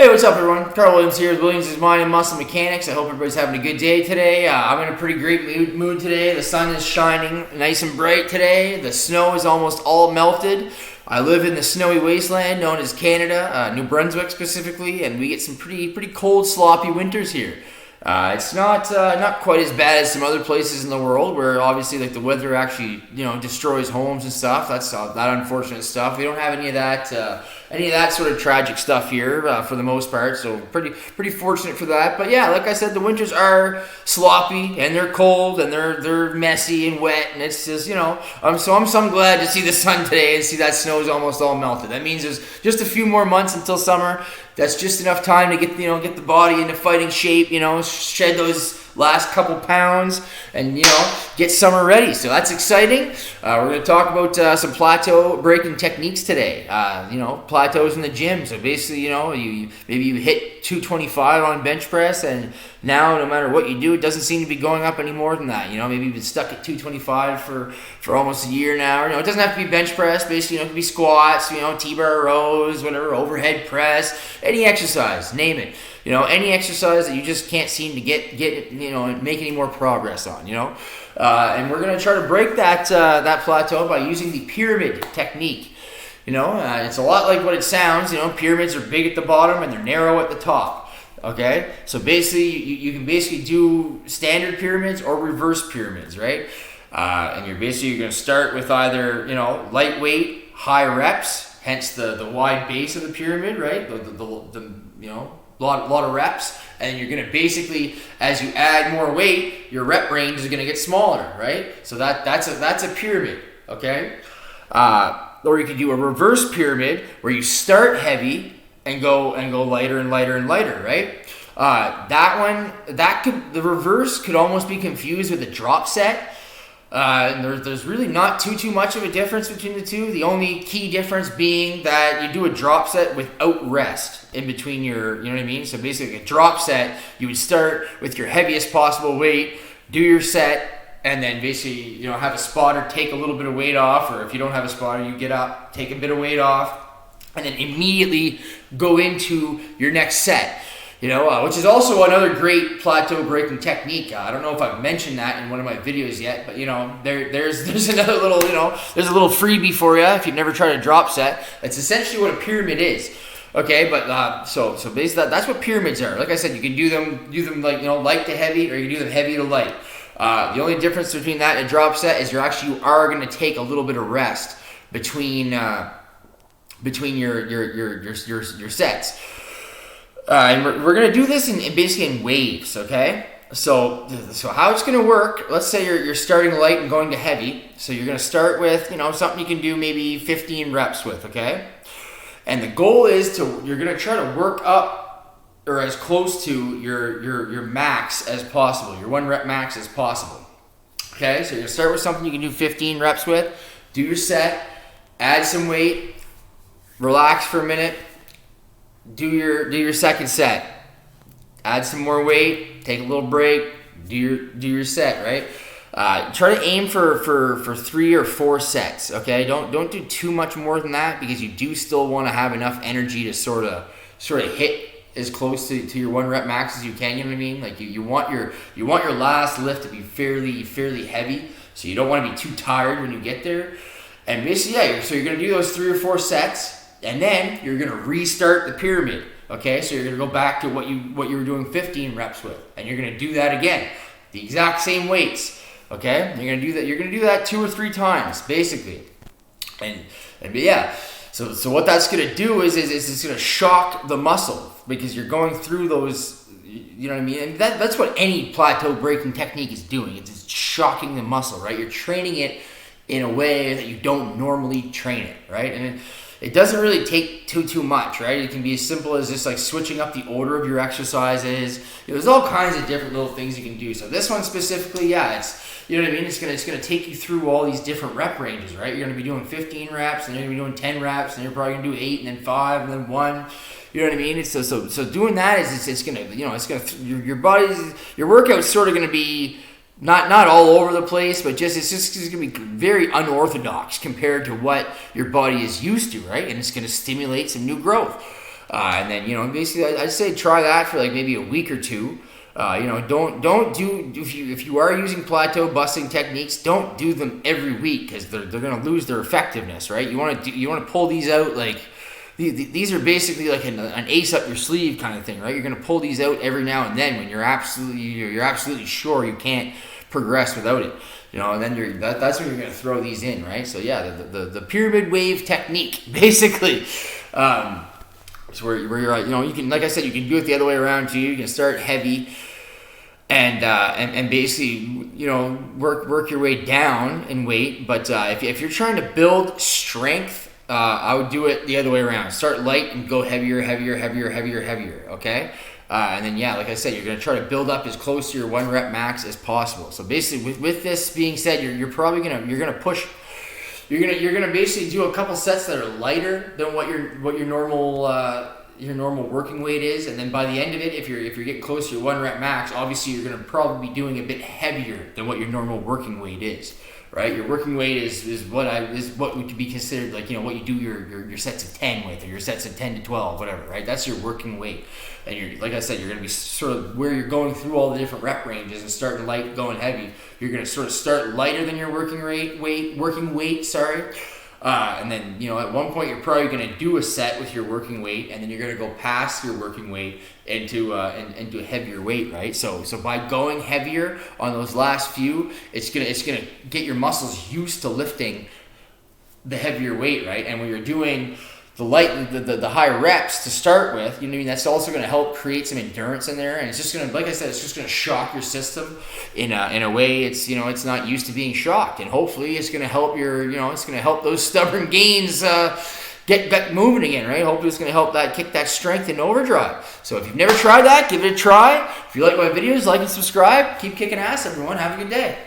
Hey, what's up, everyone? Carl Williams here with Williams' Mind and Muscle Mechanics. I hope everybody's having a good day today. I'm in a pretty great mood today. The sun is shining nice and bright today. The snow is almost all melted. I live in the snowy wasteland known as Canada, New Brunswick specifically, and we get some pretty cold, sloppy winters here. It's not quite as bad as some other places in the world where obviously like the weather actually destroys homes and stuff. That's that unfortunate stuff. We don't have any of that sort of tragic stuff here for the most part. So pretty fortunate for that. But yeah, like I said, the winters are sloppy and they're cold and they're messy and wet, and it's just I'm glad to see the sun today and see that snow is almost all melted. That means there's just a few more months until summer. That's just enough time to get the body into fighting shape, shed those last couple pounds and get summer ready. So that's exciting. We're going to talk about some plateau breaking techniques today. Plateaus in the gym. So basically, maybe you hit 225 on bench press, and now no matter what you do, it doesn't seem to be going up any more than that. Maybe you've been stuck at 225 for almost a year now. It doesn't have to be bench press. Basically, it could be squats, T-bar rows, whatever, overhead press, any exercise, name it. Any exercise that you just can't seem to get make any more progress on, and we're going to try to break that plateau by using the pyramid technique. It's a lot like what it sounds. Pyramids are big at the bottom and they're narrow at the top. Okay, so basically you can basically do standard pyramids or reverse pyramids, right? And you're going to start with either lightweight, high reps, hence the wide base of the pyramid, right? Lot of reps, and you're going to basically, as you add more weight, your rep range is going to get smaller, right? So that's a pyramid, okay? Or you could do a reverse pyramid where you start heavy and go lighter and lighter and lighter, right? The reverse could almost be confused with a drop set. And there's really not too much of a difference between the two. The only key difference being that you do a drop set without rest in between your, So basically a drop set, you would start with your heaviest possible weight, do your set, and then basically, have a spotter take a little bit of weight off, or if you don't have a spotter, you get up, take a bit of weight off, and then immediately go into your next set. Which is also another great plateau breaking technique. I don't know if I've mentioned that in one of my videos yet, but there's another little there's a little freebie for you if you've never tried a drop set. That's essentially what a pyramid is. Okay, but so basically that's what pyramids are. Like I said, you can do them like light to heavy, or you can do them heavy to light. The only difference between that and a drop set is you are going to take a little bit of rest between your sets. And we're going to do this basically in waves, okay? So how it's going to work, let's say you're starting light and going to heavy. So you're going to start with, something you can do maybe 15 reps with, okay? And the goal is you're going to try to work up or as close to your max as possible, your 1 rep max as possible. Okay? So you're going to start with something you can do 15 reps with, do your set, add some weight, relax for a minute, do your second set, add some more weight, take a little break, do your set, right? Try to aim for 3 or 4 sets, okay? Don't do too much more than that, because you do still want to have enough energy to sort of hit as close to your 1 rep max as you can. You know what I mean? Like you want your last lift to be fairly heavy, so you don't want to be too tired when you get there. And basically, so you're gonna do those 3 or 4 sets. And then you're going to restart the pyramid, okay? So you're going to go back to what you were doing 15 reps with, and you're going to do that again, the exact same weights, okay? You're going to do that. You're going to do that 2 or 3 times, basically, and yeah. So what that's going to do is it's going to shock the muscle, because you're going through those. You know what I mean? And that's what any plateau breaking technique is doing. It's shocking the muscle, right? You're training it in a way that you don't normally train it, right? And it doesn't really take too much, right? It can be as simple as just like switching up the order of your exercises. There's all kinds of different little things you can do. So this one specifically, it's It's gonna take you through all these different rep ranges, right? You're gonna be doing 15 reps, and then you're gonna be doing 10 reps, and you're probably gonna do 8, and then 5, and then 1. You know what I mean? It's so doing that is it's gonna your body's your workout's sort of gonna be not all over the place, but it's just going to be very unorthodox compared to what your body is used to, right? And it's going to stimulate some new growth. And then, you know, basically I'd say try that for like maybe a week or two. You know, don't do, if you are using plateau busting techniques, don't do them every week, because they're going to lose their effectiveness, right? You want to pull these out like, these are basically like an ace up your sleeve kind of thing, right? You're going to pull these out every now and then when you're absolutely sure you can't progress without it, you know. And then that's when you're going to throw these in, right? So yeah, the pyramid wave technique, basically. So where you're, you know, you can, like I said, you can do it the other way around too. You can start heavy and basically, you know, work your way down in weight. But if you're trying to build strength, I would do it the other way around. Start light and go heavier. Okay. And then, yeah, like I said, you're going to try to build up as close to your 1 rep max as possible. So basically, with this being said, you're probably gonna push. You're gonna basically do a couple sets that are lighter than what your normal working weight is, and then by the end of it, if you're getting close to your 1 rep max, obviously you're gonna probably be doing a bit heavier than what your normal working weight is, right? Your working weight is what would be considered, like, you know, what you do your sets of 10 with, or your sets of 10 to 12, whatever, right? That's your working weight. And you're, like I said, you're going to be sort of where you're going through all the different rep ranges and starting light, going heavy. You're going to sort of start lighter than your working weight, sorry. And then, you know, at one point you're probably going to do a set with your working weight, and then you're going to go past your working weight into a heavier weight, right? So by going heavier on those last few, it's gonna get your muscles used to lifting the heavier weight, right? And when you're doing the higher reps to start with, you know what I mean, that's also going to help create some endurance in there, and it's just going to, like I said, it's just going to shock your system in a way it's, you know, it's not used to being shocked, and hopefully it's going to help it's going to help those stubborn gains get back moving again, right? Hopefully it's going to help that kick that strength in overdrive. So if you've never tried that, give it a try. If you like my videos, like and subscribe. Keep kicking ass, everyone. Have a good day.